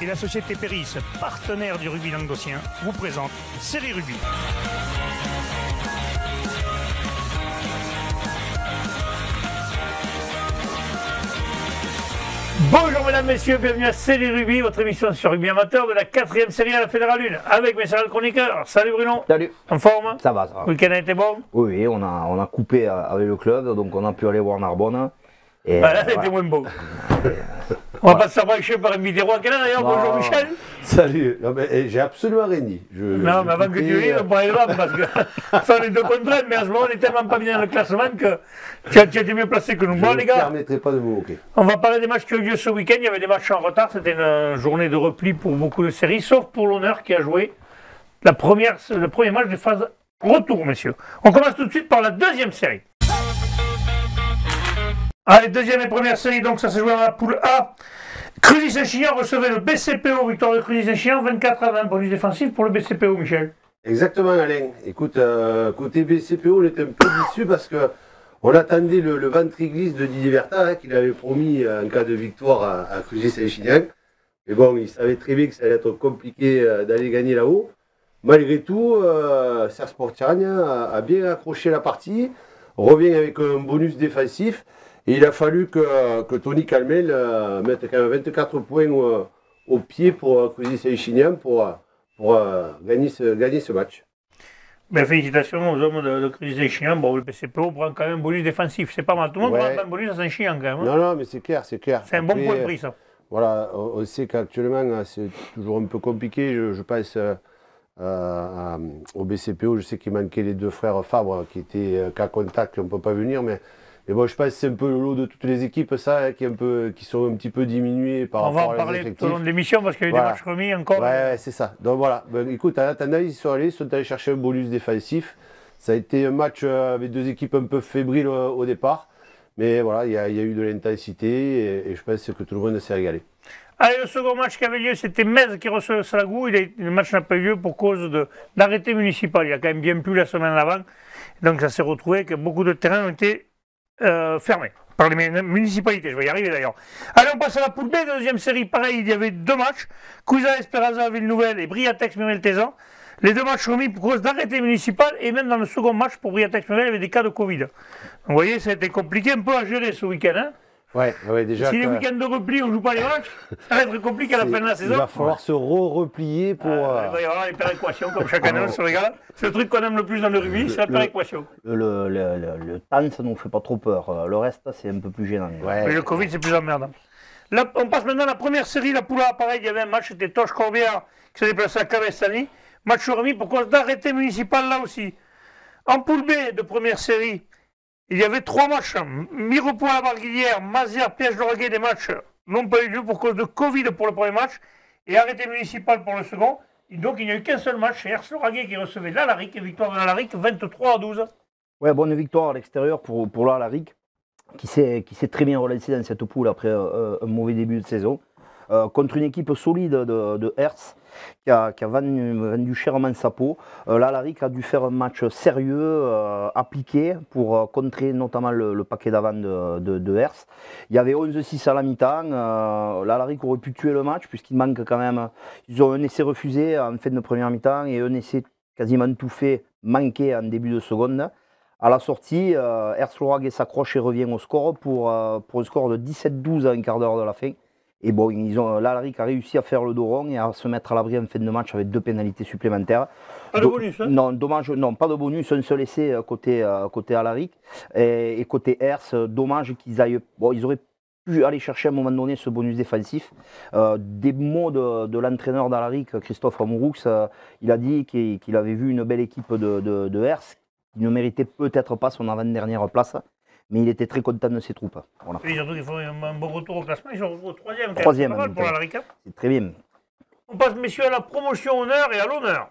Et la société Péris, partenaire du rugby languedocien, vous présente Série Rugby. Bonjour mesdames, messieurs, bienvenue à Série Rugby, votre émission sur rugby amateur de la 4e série à la Fédérale 1, avec mes salles chroniqueurs. Salut Bruno. Salut. En forme? Ça va, ça va. Le week-end a été bon? Oui, on a coupé avec le club, donc on a pu aller voir Narbonne. Et là, c'était moins beau. On va pas s'abracher par un Mitterrand qui est là d'ailleurs. Bonjour Michel. Salut. J'ai absolument rien dit. Non, mais avant que tu dises, on prend les droits parce que ça, on est deux contre un, mais à ce moment, on est tellement pas bien dans le classement que tu as été mieux placé que nous. Bon, les gars, je ne permettrai pas de vous moquer. On va parler des matchs qui ont eu lieu ce week-end. Il y avait des matchs en retard. C'était une journée de repli pour beaucoup de séries, sauf pour l'Honneur qui a joué le premier match des phases retour, messieurs. On commence tout de suite par la deuxième série. Allez, deuxième et première série, donc ça s'est joué dans la poule A. Cruzy-Saint-Chinian recevait le BCPO, victoire de Cruzy-Saint-Chinian, 24-20, bonus défensif pour le BCPO, Michel. Exactement, Alain. Écoute, côté BCPO, on était un peu déçus parce qu'on attendait le ventre-glisse de Didier Vertat, qu'il avait promis en cas de victoire à Cruzy-Saint-Chinian. Mais bon, il savait très bien que ça allait être compliqué d'aller gagner là-haut. Malgré tout, Serge Portiagne a bien accroché la partie, revient avec un bonus défensif. Et il a fallu que Tony Calmel mette quand même 24 points au pied pour Cruzy-Saint-Chinian pour gagner ce match. Ben, félicitations aux hommes de Cruzy-Saint-Chinian. Bon, le PCPO prend quand même un bonus défensif. C'est pas mal. Tout le monde prend un bonus à Saint-Chinian quand même. Non, mais c'est clair, c'est clair. C'est un bon point de prix, ça. Voilà, on sait qu'actuellement, c'est toujours un peu compliqué. Je pense au BCPO. Je sais qu'il manquait les deux frères Fabre qui étaient cas contact, qui ne peuvent pas venir, mais bon, je pense que c'est un peu le lot de toutes les équipes, ça, qui sont un petit peu diminuées par rapport à On va en parler tout au long de l'émission parce qu'il y a eu des matchs remis encore. Ouais, c'est ça. Donc voilà. Ben, écoute, en attendant, ils sont allés chercher un bonus défensif. Ça a été un match avec deux équipes un peu fébriles au départ. Mais voilà, il y a eu de l'intensité et je pense que tout le monde s'est régalé. Allez, le second match qui avait lieu, c'était Metz qui recevait Salagou. Le match n'a pas eu lieu pour cause d'arrêté municipal. Il a quand même bien plu la semaine avant. Donc ça s'est retrouvé que beaucoup de terrains ont été fermé par les municipalités, je vais y arriver d'ailleurs. Allez, on passe à la poule B, deuxième série, pareil, il y avait deux matchs, Cousa Esperanza Ville-Nouvelle et Briatex Murel-Tézan. Les deux matchs remis pour cause d'arrêté municipal et même dans le second match pour Briatex Murel, il y avait des cas de Covid. Donc, vous voyez, ça a été compliqué un peu à gérer ce week-end. Hein. Ouais, déjà. Si les week-ends de repli, on ne joue pas les matchs, ça va être compliqué à la fin de la saison. Il va falloir se replier pour. Il va y avoir les péréquations, comme chaque année, on se régale. C'est le truc qu'on aime le plus dans le rugby, c'est la péréquation. Le temps, ça ne nous fait pas trop peur. Le reste, c'est un peu plus gênant. Ouais. Mais le Covid, c'est plus emmerdant. Là, on passe maintenant à la première série, la poule A. Pareil, il y avait un match, c'était Toche Corbière qui s'est déplacé à Cavestany. Match remis pour cause d'arrêté municipal là aussi. En poule B de première série, il y avait trois matchs. Mirepoix à la Barguillière, Mazières, Piège-Lauragais, des matchs n'ont pas eu lieu pour cause de Covid pour le premier match et arrêté municipal pour le second. Et donc il n'y a eu qu'un seul match, c'est Ers-Lauragais qui recevait l'Alaric et victoire de l'Alaric 23-12. Ouais, bonne victoire à l'extérieur pour l'Alaric qui s'est très bien relancé dans cette poule après un mauvais début de saison. Contre une équipe solide de Ers qui a vendu chèrement sa peau. L'Alaric a dû faire un match sérieux, appliqué pour contrer notamment le paquet d'avant de Ers. Il y avait 11-6 à la mi-temps. L'Alaric aurait pu tuer le match puisqu'il manque quand même. Ils ont un essai refusé en fin de première mi-temps et un essai quasiment tout fait manqué en début de seconde. À la sortie, Ers-Lauragais s'accroche et revient au score pour un score de 17-12 à un quart d'heure de la fin. Et bon, l'Alaric a réussi à faire le dos rond et à se mettre à l'abri en fin de match avec deux pénalités supplémentaires. Pas de bonus, hein? Non, dommage, non, pas de bonus, un seul essai côté Alaric. Et côté Ers, dommage qu'ils aillent. Bon, ils auraient pu aller chercher à un moment donné ce bonus défensif. Des mots de l'entraîneur d'Alaric, Christophe Amouroux, il a dit qu'il avait vu une belle équipe de Ers qui ne méritait peut-être pas son avant-dernière place. Mais il était très content de ses troupes. Voilà. Et surtout qu'ils font un bon retour au classement, ils sont au troisième. Troisième, c'est pas mal pour l'Alaric. C'est très bien. On passe, messieurs, à la promotion honneur et à l'honneur.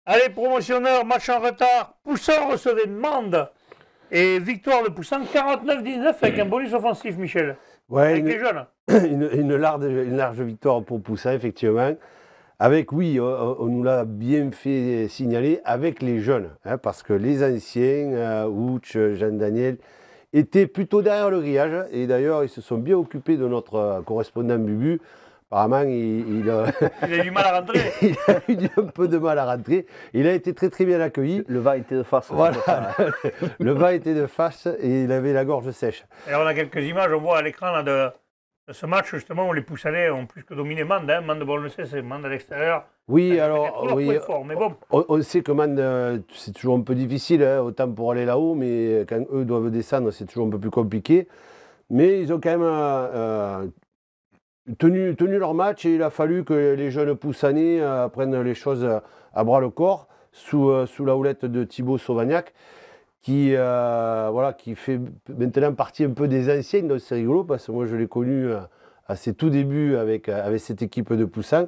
Allez, promotion honneur, match en retard. Poussin recevait Mende. Et victoire de Poussin, 49-19 avec un bonus offensif, Michel. Ouais, avec les jeunes. Une large victoire pour Poussin, effectivement. Avec, oui, on nous l'a bien fait signaler, avec les jeunes, hein, parce que les anciens, Ouch, Jean-Daniel, étaient plutôt derrière le grillage. Et d'ailleurs, ils se sont bien occupés de notre correspondant Bubu. Apparemment, il a eu du mal à rentrer. il a eu un peu de mal à rentrer. Il a été très très bien accueilli. Le vin était de face. Voilà. Le vin était de face et il avait la gorge sèche. Et on a quelques images, on voit à l'écran là, de ce match justement où les Poussanais ont plus que dominé Mende. Hein. Mende, bon, on le sait, c'est Mende à l'extérieur. Oui, Ça, alors, oui, fort, mais bon. on sait que Mende, c'est toujours un peu difficile, hein, autant pour aller là-haut, mais quand eux doivent descendre, c'est toujours un peu plus compliqué. Mais ils ont quand même tenu leur match et il a fallu que les jeunes Poussanais prennent les choses à bras le corps sous la houlette de Thibaut Sauvagnac qui fait maintenant partie un peu des anciens. Donc c'est rigolo parce que moi je l'ai connu à ses tout débuts avec cette équipe de Poussins.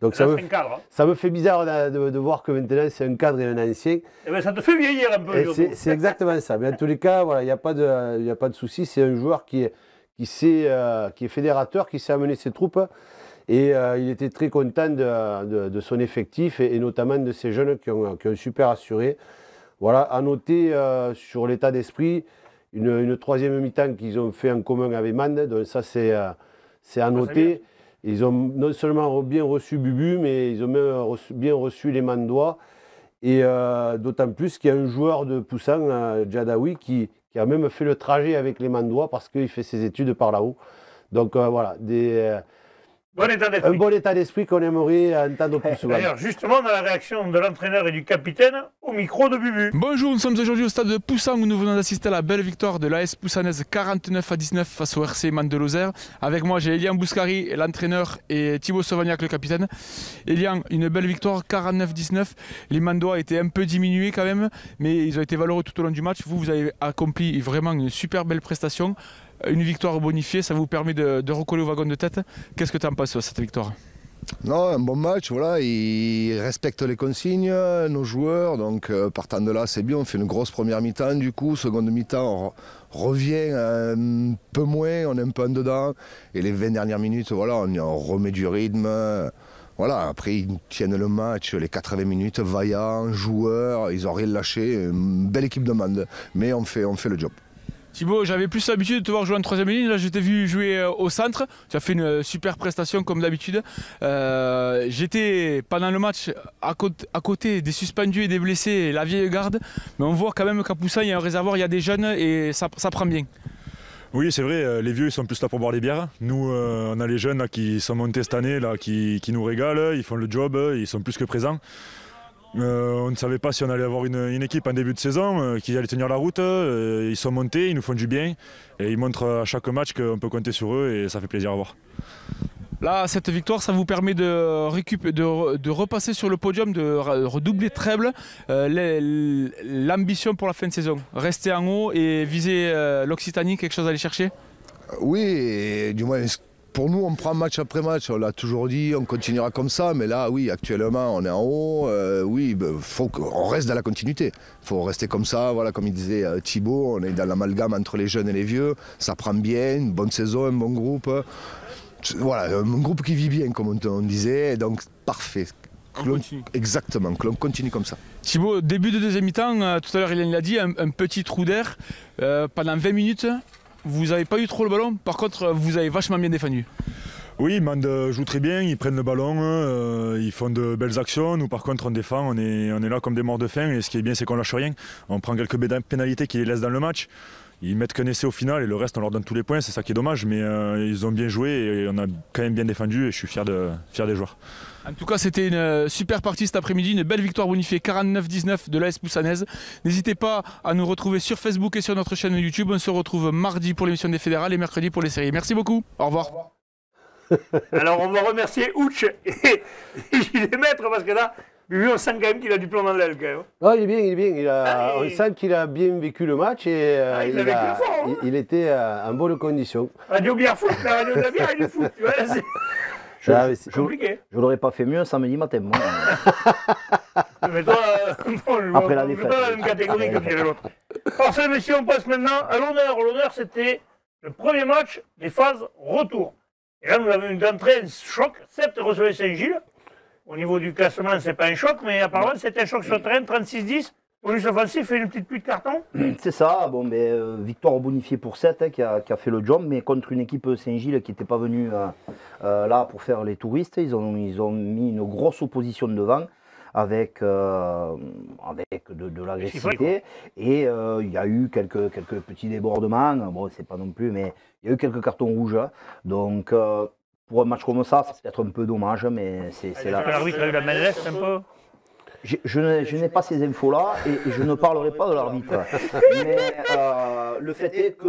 Donc ça me fait bizarre de voir que maintenant c'est un cadre et un ancien. Eh ben, ça te fait vieillir un peu. C'est exactement ça. Mais en tous les cas, voilà, il n'y a pas de souci. C'est un joueur qui est fédérateur, qui sait amener ses troupes. Et il était très content de son effectif et notamment de ces jeunes qui ont super assuré. Voilà, à noter sur l'état d'esprit, une troisième mi-temps qu'ils ont fait en commun avec Mende. Donc ça, c'est à noter. Ils ont non seulement bien reçu Bubu, mais ils ont même bien reçu les Mandois. Et d'autant plus qu'il y a un joueur de Poussin, Djadaoui, qui a même fait le trajet avec les Mandois parce qu'il fait ses études par là-haut. Donc voilà, un bon état d'esprit qu'on aimerait entendre plus souvent. D'ailleurs, justement, dans la réaction de l'entraîneur et du capitaine au micro de Bubu. Bonjour, nous sommes aujourd'hui au stade de Poussin où nous venons d'assister à la belle victoire de l'AS Poussanaise 49-19 face au RC Man de Lozère. Avec moi, j'ai Elian Bouscari, l'entraîneur, et Thibaut Sauvagnac, le capitaine. Elian, une belle victoire, 49-19. Les Mandois étaient un peu diminués quand même, mais ils ont été valeureux tout au long du match. Vous avez accompli vraiment une super belle prestation. Une victoire bonifiée, ça vous permet de recoller au wagon de tête. Qu'est-ce que tu en penses de cette victoire? Non, un bon match, voilà, ils respectent les consignes, nos joueurs, donc partant de là c'est bien, on fait une grosse première mi-temps du coup, seconde mi-temps on revient un peu moins, on est un peu en dedans, et les 20 dernières minutes, voilà, on remet du rythme, voilà, après ils tiennent le match, les 80 minutes, vaillants, joueurs, ils n'ont rien lâché, une belle équipe de Mende, mais on fait le job. Thibaut, j'avais plus l'habitude de te voir jouer en troisième ligne. Là, je t'ai vu jouer au centre. Tu as fait une super prestation comme d'habitude. J'étais pendant le match à côté des suspendus et des blessés et la vieille garde. Mais on voit quand même qu'à Poussin, il y a un réservoir, il y a des jeunes et ça prend bien. Oui, c'est vrai, les vieux ils sont plus là pour boire des bières. Nous, on a les jeunes là, qui sont montés cette année, là, qui nous régalent, ils font le job, ils sont plus que présents. On ne savait pas si on allait avoir une équipe en début de saison qui allait tenir la route. Ils sont montés, ils nous font du bien et ils montrent à chaque match qu'on peut compter sur eux et ça fait plaisir à voir. Là, cette victoire, ça vous permet de repasser sur le podium, de redoubler treble. L'ambition pour la fin de saison, rester en haut et viser l'Occitanie, quelque chose à aller chercher? Oui, et du moins pour nous, on prend match après match, on l'a toujours dit, on continuera comme ça, mais là, oui, actuellement, on est en haut, oui, faut qu'on reste dans la continuité. Il faut rester comme ça, voilà, comme il disait Thibaut, on est dans l'amalgame entre les jeunes et les vieux, ça prend bien, une bonne saison, un bon groupe. Voilà, un groupe qui vit bien, comme on disait, donc parfait. Exactement, que l'on continue comme ça. Thibaut, début de deuxième mi-temps, tout à l'heure il l'a dit, un petit trou d'air pendant 20 minutes. Vous n'avez pas eu trop le ballon, par contre vous avez vachement bien défendu. Oui, Mende joue très bien, ils prennent le ballon, ils font de belles actions. Nous par contre on défend, on est là comme des morts de faim et ce qui est bien c'est qu'on lâche rien. On prend quelques pénalités qui les laissent dans le match. Ils mettent qu'un essai au final et le reste on leur donne tous les points, c'est ça qui est dommage, mais ils ont bien joué et on a quand même bien défendu et je suis fier des joueurs. En tout cas, c'était une super partie cet après-midi, une belle victoire bonifiée 49-19 de l'AS Poussanaise. N'hésitez pas à nous retrouver sur Facebook et sur notre chaîne YouTube. On se retrouve mardi pour l'émission des fédérales et mercredi pour les séries. Merci beaucoup. Au revoir. Alors, on va remercier Ouch et Gilles Maître parce que là, lui, on sent quand même qu'il a du plomb dans l'aile. Non, il est bien. On sent qu'il a bien vécu le match et il était en bonne condition. Radio Bière Foot, la radio de la bière et du foot. Tu vois, c'est compliqué. Je l'aurais pas fait mieux samedi matin, moi. Mais toi, après la défaite. Pas la même catégorie que dirait l'autre. Parfait, messieurs, on passe maintenant à l'honneur. L'honneur, c'était le premier match des phases retour. Et là, nous avons une entrée, un choc. Certes, recevait Saint-Gilles. Au niveau du classement, c'est pas un choc, mais apparemment, c'était un choc sur le terrain, 36-10. Bonus offensif et une petite pluie de carton. C'est ça, bon, victoire bonifiée pour 7 qui a fait le job, mais contre une équipe Saint-Gilles qui n'était pas venue là pour faire les touristes. Ils ont mis une grosse opposition devant avec de l'agressivité. Et il y a eu quelques petits débordements. Bon, c'est pas non plus, mais il y a eu quelques cartons rouges. Donc, pour un match comme ça, c'est peut-être un peu dommage, mais c'est là. L'arbitre a eu la main leste un peu. Je n'ai pas ces infos-là et je ne parlerai pas de l'arbitre. Mais le fait est que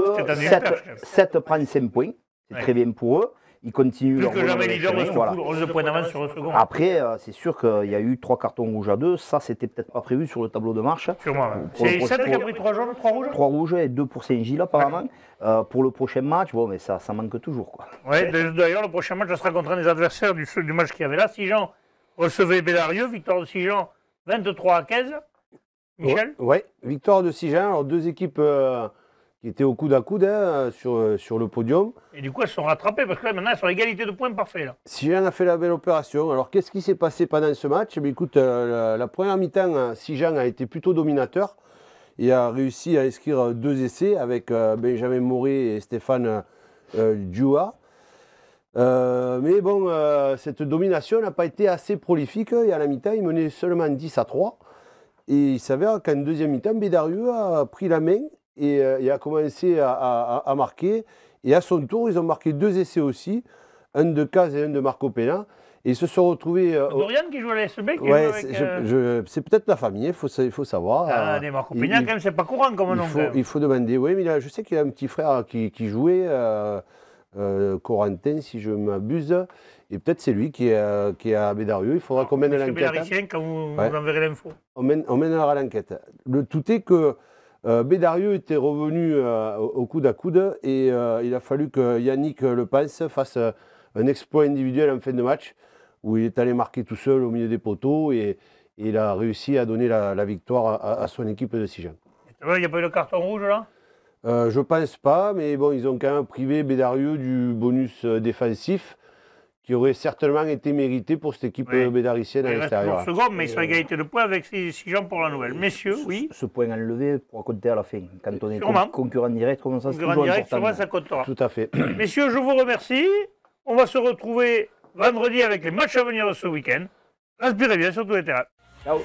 7 prennent 5 points. C'est très bien pour eux. Ils continuent leur que jamais leader de ce pool, 11 points d'avance sur le second. Après, c'est sûr qu'il y a eu 3 cartons rouges à 2. Ça, c'était peut-être pas prévu sur le tableau de marche. Sûrement. C'est 7 qui a pris 3 jaunes, 3 rouges 3 rouges et 2 pour Saint-Gilles apparemment. Pour le prochain match, bon, mais ça manque toujours, quoi. Ouais, d'ailleurs, le prochain match, ça sera contre un des adversaires du match qu'il y avait là. Sijan recevait Bédarieux, victoire de Sijan 23-15. Michel? Oui, victoire de Sijan. Alors, deux équipes qui étaient au coude à coude sur le podium. Et du coup, elles se sont rattrapées parce que là, maintenant, elles sont à égalité de points parfait. Là. Sijan a fait la belle opération. Alors, qu'est-ce qui s'est passé pendant ce match? Eh bien, écoute, la première mi-temps, Sijan a été plutôt dominateur et a réussi à inscrire 2 essais avec Benjamin Moré et Stéphane Djoua. Mais bon, cette domination n'a pas été assez prolifique. Et à la mi-temps, il menait seulement 10-3. Et il s'avère qu'en deuxième mi-temps, Bédarieux a pris la main et a commencé à marquer. Et à son tour, ils ont marqué 2 essais aussi, un de Caz et un de Marco Pena. Et ils se sont retrouvés. Dorian qui joue à la SB ouais, c'est peut-être la famille, il faut savoir. Ah, des Marco Pena, quand même, c'est pas courant comme nom. Il faut demander. Oui, mais je sais qu'il y a un petit frère qui jouait. Corentin, si je m'abuse, et peut-être c'est lui qui est à Bédarieux. Il faudra qu'on mène l'enquête. Bédaricien, quand vous enverrez l'info. On mènera l'enquête. Le tout est que Bédarieux était revenu au coude à coude et il a fallu que Yannick Lepens fasse un exploit individuel en fin de match où il est allé marquer tout seul au milieu des poteaux et il a réussi à donner la victoire à son équipe de Sijan. Il n'y a pas eu le carton rouge là? Je pense pas, mais bon, ils ont quand même privé Bédarieux du bonus défensif qui aurait certainement été mérité pour cette équipe bédaricienne à l'extérieur. Il reste second, mais ils sont à égalité de points avec Sijan pour la nouvelle. Messieurs, oui. Ce point enlevé pourra compter à la fin. Quand on est concurrent direct, comme ça, c'est toujours direct, important. Ça comptera. Tout à fait. Messieurs, je vous remercie. On va se retrouver vendredi avec les matchs à venir de ce week-end. Inspirez bien sur tous les terrains. Ciao.